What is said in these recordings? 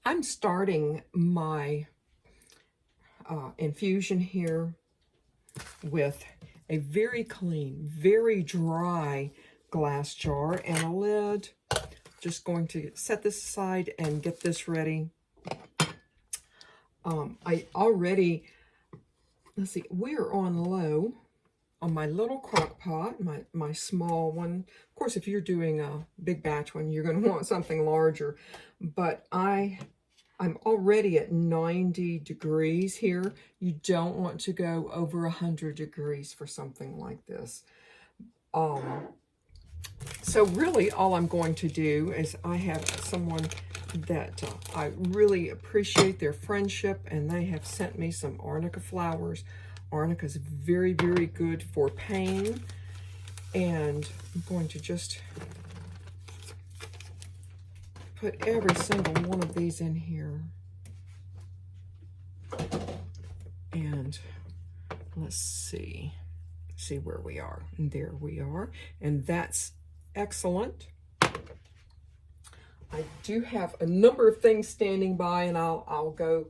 I'm starting my infusion here with a very clean, very dry glass jar and a lid. Just going to set this aside and get this ready. I already, let's see, we're on low on my little crock pot, my small one. Of course, if you're doing a big batch one, you're going to want something larger. But I'm already at 90 degrees here. You don't want to go over 100 degrees for something like this. So really all I'm going to do is I have someone that I really appreciate their friendship, and they have sent me some arnica flowers. Arnica is very, very good for pain, and I'm going to just put every single one of these in here. And let's see where we are. And there we are, and that's excellent. I do have a number of things standing by, and I'll go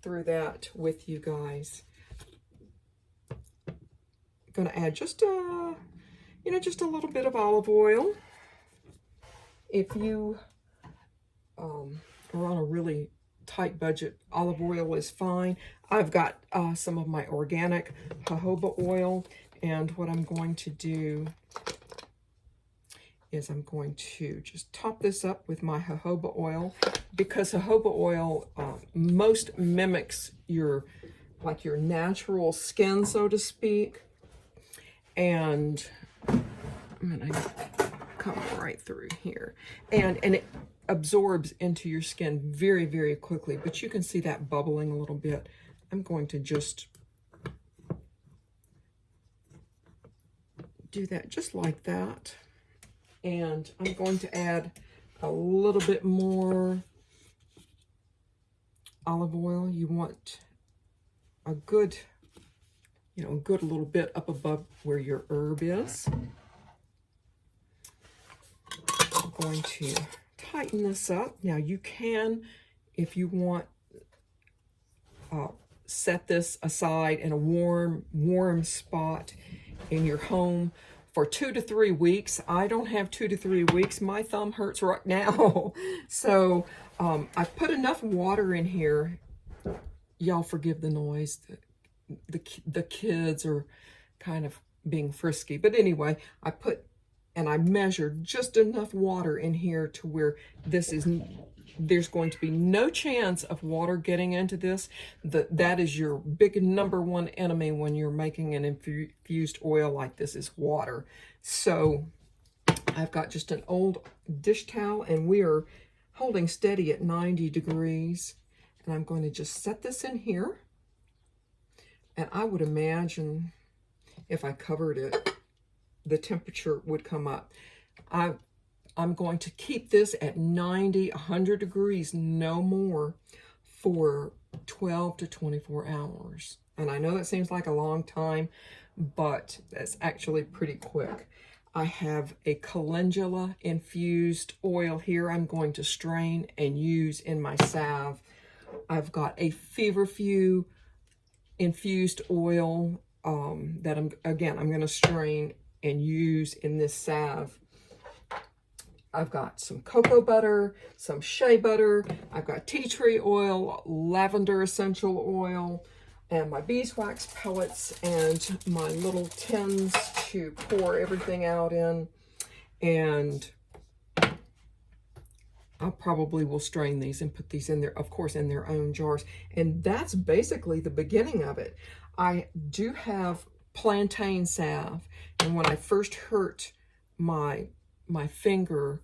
through that with you guys. Going to add just a little bit of olive oil. If you are on a really tight budget, olive oil is fine. I've got some of my organic jojoba oil, and what I'm going to do is I'm going to just top this up with my jojoba oil, because jojoba oil most mimics your natural skin, so to speak. And I'm gonna come right through here, and it absorbs into your skin very, very quickly. But you can see that bubbling a little bit. I'm going to just do that just like that. And I'm going to add a little bit more olive oil. You want a good, good little bit up above where your herb is. I'm going to tighten this up. Now you can, if you want, set this aside in a warm spot in your home for 2 to 3 weeks. I don't have 2 to 3 weeks. My thumb hurts right now. So I've put enough water in here. Y'all forgive the noise. The kids are kind of being frisky. But anyway, I measured just enough water in here to where there's going to be no chance of water getting into this. That is your big number one enemy when you're making an infused oil like this, is water. So I've got just an old dish towel, and we are holding steady at 90 degrees. And I'm going to just set this in here. And I would imagine if I covered it, the temperature would come up. I'm going to keep this at 90, 100 degrees, no more, for 12 to 24 hours. And I know that seems like a long time, but that's actually pretty quick. I have a calendula infused oil here I'm going to strain and use in my salve. I've got a feverfew infused oil that I'm going to strain and use in this salve. I've got some cocoa butter, some shea butter, I've got tea tree oil, lavender essential oil, and my beeswax pellets, and my little tins to pour everything out in. And I probably will strain these and put these in there, of course, in their own jars. And that's basically the beginning of it. I do have plantain salve, and when I first hurt my finger,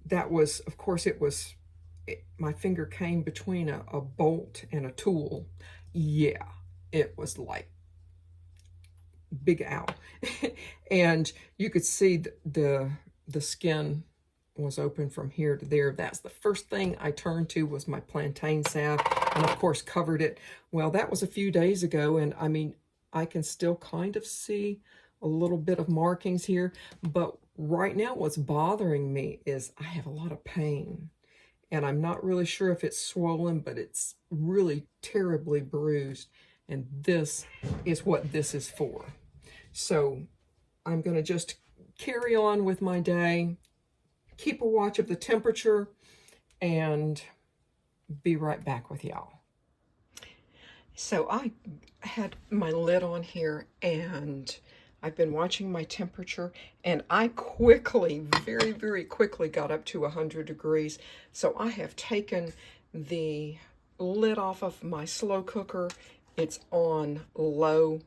that was, of course, my finger came between a bolt and a tool. Yeah, it was like big ow. And you could see the skin was open from here to there. That's the first thing I turned to, was my plantain salve, and of course covered it. Well, that was a few days ago, and I mean, I can still kind of see a little bit of markings here, but right now what's bothering me is I have a lot of pain, and I'm not really sure if it's swollen, but it's really terribly bruised, and this is what this is for. So I'm going to just carry on with my day, keep a watch of the temperature, and be right back with y'all. So I had my lid on here, and I've been watching my temperature, and I quickly, very, very quickly got up to 100 degrees. So I have taken the lid off of my slow cooker. It's on low,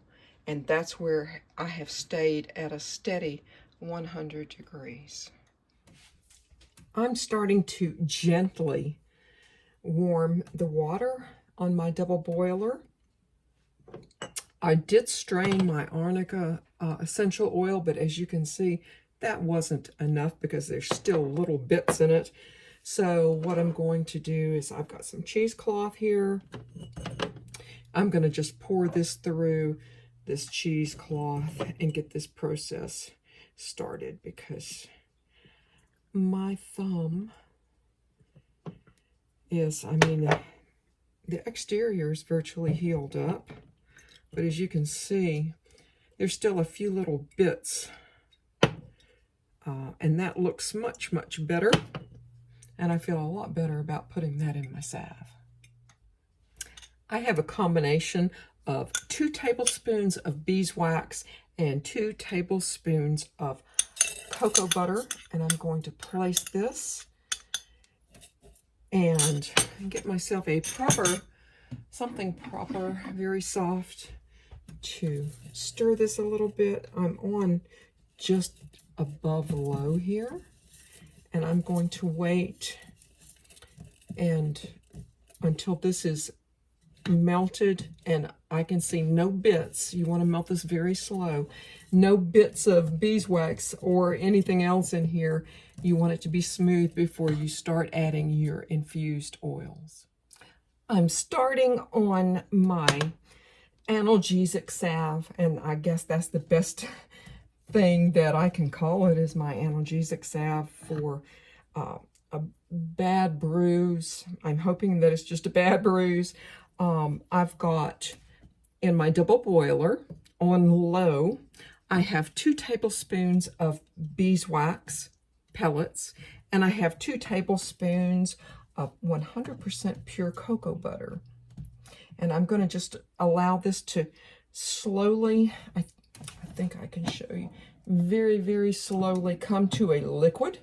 and that's where I have stayed at a steady 100 degrees. I'm starting to gently warm the water on my double boiler. I did strain my arnica essential oil, but as you can see, that wasn't enough because there's still little bits in it. So what I'm going to do is I've got some cheesecloth here. I'm going to just pour this through this cheesecloth and get this process started, because my thumb is, I mean, the exterior is virtually healed up, but as you can see, there's still a few little bits, and that looks much, much better, and I feel a lot better about putting that in my salve. I have a combination of 2 tablespoons of beeswax and 2 tablespoons of cocoa butter, and I'm going to place this and get myself a something proper, very soft, to stir this a little bit. I'm on just above low here, and I'm going to wait until this is melted and I can see no bits. You want to melt this very slow. No bits of beeswax or anything else in here. You want it to be smooth before you start adding your infused oils. I'm starting on my analgesic salve, and I guess that's the best thing that I can call it, is my analgesic salve for a bad bruise. I'm hoping that it's just a bad bruise. I've got in my double boiler on low, I have 2 tablespoons of beeswax pellets, and I have 2 tablespoons of 100% pure cocoa butter. And I'm going to just allow this to slowly, I think I can show you, very, very slowly come to a liquid.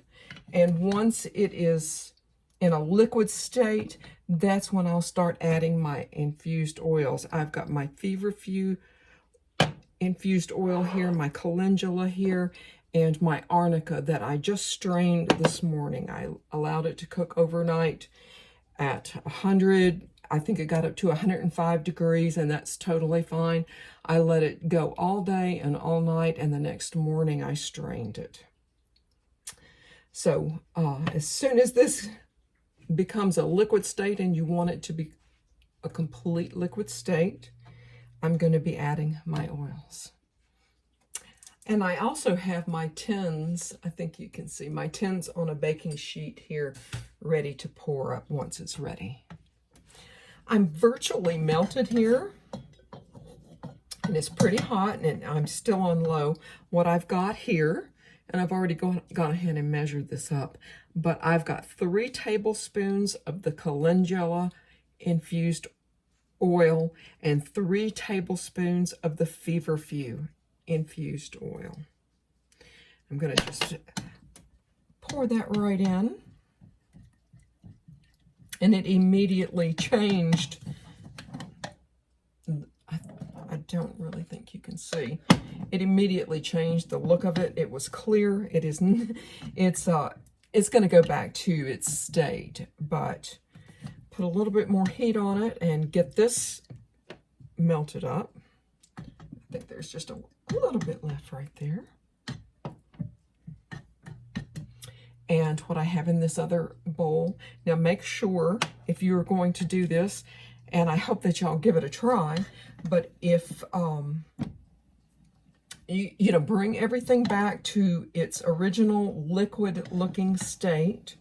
And once it is in a liquid state, that's when I'll start adding my infused oils. I've got my feverfew infused oil here, my calendula here, and my arnica that I just strained this morning. I allowed it to cook overnight at 100. I think it got up to 105 degrees, and that's totally fine. I let it go all day and all night, and the next morning I strained it. So as soon as this becomes a liquid state, and you want it to be a complete liquid state, I'm going to be adding my oils. And I also have my tins, I think you can see my tins on a baking sheet here, ready to pour up once it's ready. I'm virtually melted here, and it's pretty hot, and I'm still on low. What I've got here, and I've already gone ahead and measured this up, but I've got 3 tablespoons of the calendula infused oil and 3 tablespoons of the feverfew infused oil. I'm going to just pour that right in, and it immediately changed. I don't really think you can see. It immediately changed the look of it. It was clear. It's going to go back to its state, but put a little bit more heat on it and get this melted up. I think there's just a little bit left right there. And what I have in this other bowl, now make sure if you're going to do this, and I hope that y'all give it a try, but if you know, bring everything back to its original liquid looking state,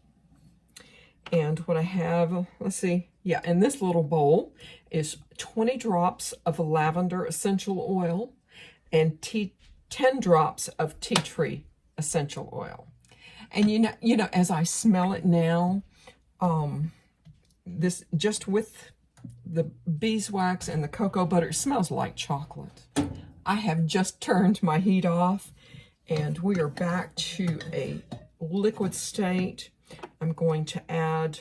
And what I have, let's see, yeah, in this little bowl is 20 drops of lavender essential oil and 10 drops of tea tree essential oil. And you know, as I smell it now, this just with the beeswax and the cocoa butter, it smells like chocolate. I have just turned my heat off, and we are back to a liquid state. I'm going to add,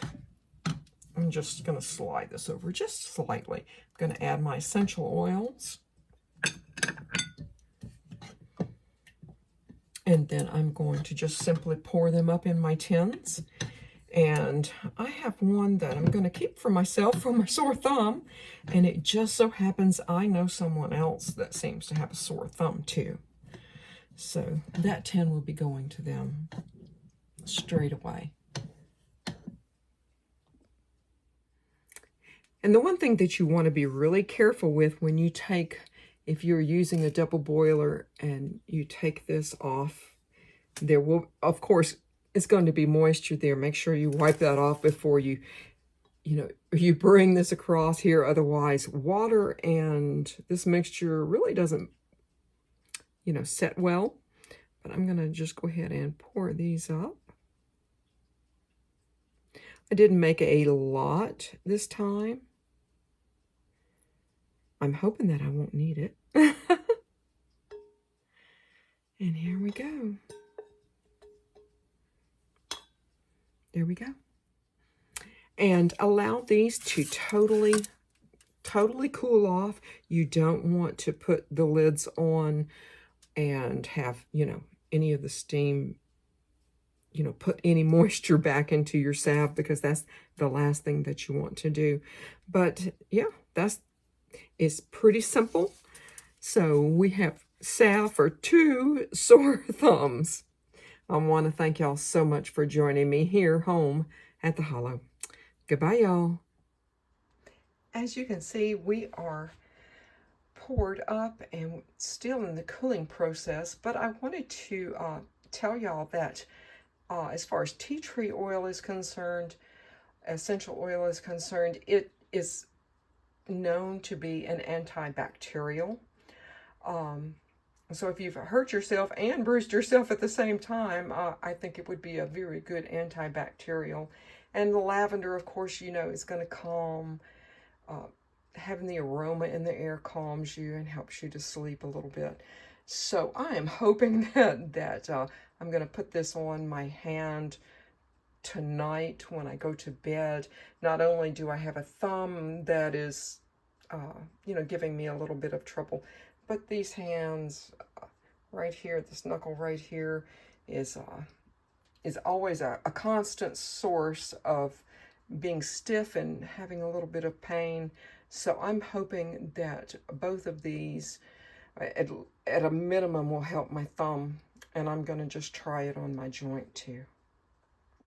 I'm just going to slide this over just slightly. I'm going to add my essential oils. And then I'm going to just simply pour them up in my tins. And I have one that I'm going to keep for myself for my sore thumb. And it just so happens I know someone else that seems to have a sore thumb too. So that tin will be going to them straight away. And the one thing that you want to be really careful with when you take, if you're using a double boiler and you take this off, there will, of course, it's going to be moisture there. Make sure you wipe that off before you bring this across here. Otherwise, water and this mixture really doesn't, set well. But I'm going to just go ahead and pour these up. I didn't make a lot this time. I'm hoping that I won't need it. And here we go. There we go. And allow these to totally cool off. You don't want to put the lids on and have, any of the steam, put any moisture back into your salve, because that's the last thing that you want to do. But yeah, it's pretty simple. So we have salve for 2 sore thumbs. I want to thank y'all so much for joining me here home at the Hollow. Goodbye, y'all. As you can see, we are poured up and still in the cooling process, but I wanted to tell y'all that as far as tea tree oil is concerned, essential oil is concerned, it is known to be an antibacterial. So if you've hurt yourself and bruised yourself at the same time, I think it would be a very good antibacterial. And the lavender, of course, is going to calm. Having the aroma in the air calms you and helps you to sleep a little bit. So I am hoping that I'm going to put this on my hand tonight when I go to bed. Not only do I have a thumb that is, giving me a little bit of trouble, but these hands right here, this knuckle right here is always a constant source of being stiff and having a little bit of pain. So I'm hoping that both of these, at a minimum, will help my thumb. And I'm going to just try it on my joint too.